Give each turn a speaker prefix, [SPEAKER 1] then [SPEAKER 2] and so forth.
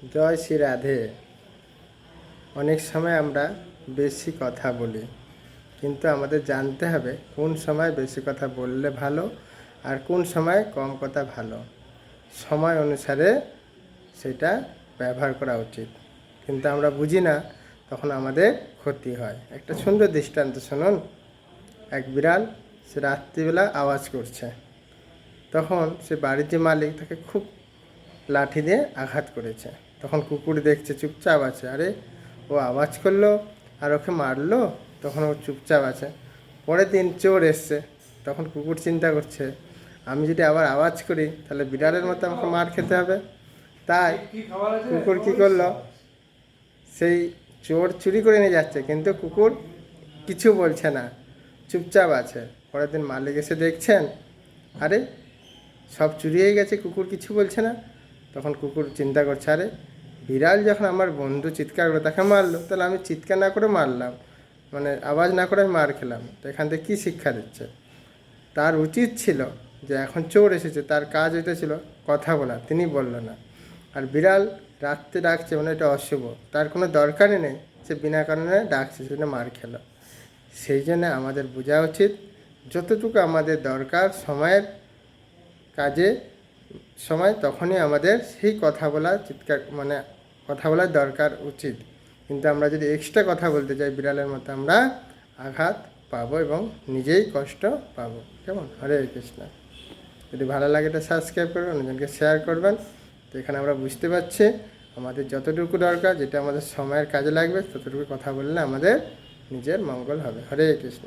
[SPEAKER 1] জয় শ্রী রাধে। অনেক সময় আমরা বেশি কথা বলি, কিন্তু আমাদের জানতে হবে কোন সময় বেশি কথা বললে ভালো আর কোন সময় কম কথা ভালো। সময় অনুসারে সেটা ব্যবহার করা উচিত, কিন্তু আমরা বুঝি না, তখন আমাদের ক্ষতি হয়। একটা সুন্দর দৃষ্টান্ত শুনুন। এক বিড়াল, সে রাত্রিবেলা আওয়াজ করছে। তখন সে বাড়ির যে মালিক, তাকে খুব লাঠি দিয়ে আঘাত করেছে। তখন কুকুর দেখছে, চুপচাপ আছে। আরে, ও আওয়াজ করলো আর ওকে মারলো, তখন ও চুপচাপ আছে। পরের দিন চোর এসছে, তখন কুকুর চিন্তা করছে, আমি যদি আবার আওয়াজ করি তাহলে বিড়ালের মতো আমাকে মার খেতে হবে। তাই কুকুর কী করলো, সেই চোর চুরি করে নিয়ে যাচ্ছে, কিন্তু কুকুর কিছু বলছে না, চুপচাপ আছে। পরের দিন মালিক এসে দেখছেন, আরে, সব চুরি হয়ে গেছে, কুকুর কিছু বলছে না। তখন কুকুর চিন্তা করছে, আরে, বিড়াল যখন আমার বন্ধু চিৎকার করে তাকে মারলো, তাহলে আমি চিৎকার না করে মারলাম, মানে আওয়াজ না করে মার খেলাম, তো এখান থেকে কী শিক্ষা দিচ্ছে? তার উচিত ছিল যে এখন চোর এসেছে, তার কাজ এটা ছিল কথা বলা, তিনি বলল না। আর বিড়াল রাত্রে ডাকছে, মানে এটা অশুভ, তার কোনো দরকারই নেই, সে বিনা কারণে ডাকছে, সেটা মার খেল। সেই জন্য আমাদের বোঝা উচিত, যতটুকু আমাদের দরকার সময়ের কাজে সময়, তখনই আমাদের সেই কথা বলা, চিৎকার মানে কথা বলার দরকার উচিত। কিন্তু আমরা যদি এক্সট্রা কথা বলতে চাই বিড়ালের মতো, আমরা আঘাত পাবো এবং নিজেই কষ্ট পাবো। কেমন? হরে কৃষ্ণ। যদি ভালো লাগে এটা সাবস্ক্রাইব করবেন, অন্যজনকে শেয়ার করবেন। তো এখানে আমরা বুঝতে পারছি আমাদের যতটুকু দরকার, যেটা আমাদের সময়ের কাজে লাগবে, ততটুকু কথা বললে আমাদের নিজের মঙ্গল হবে। হরে কৃষ্ণ।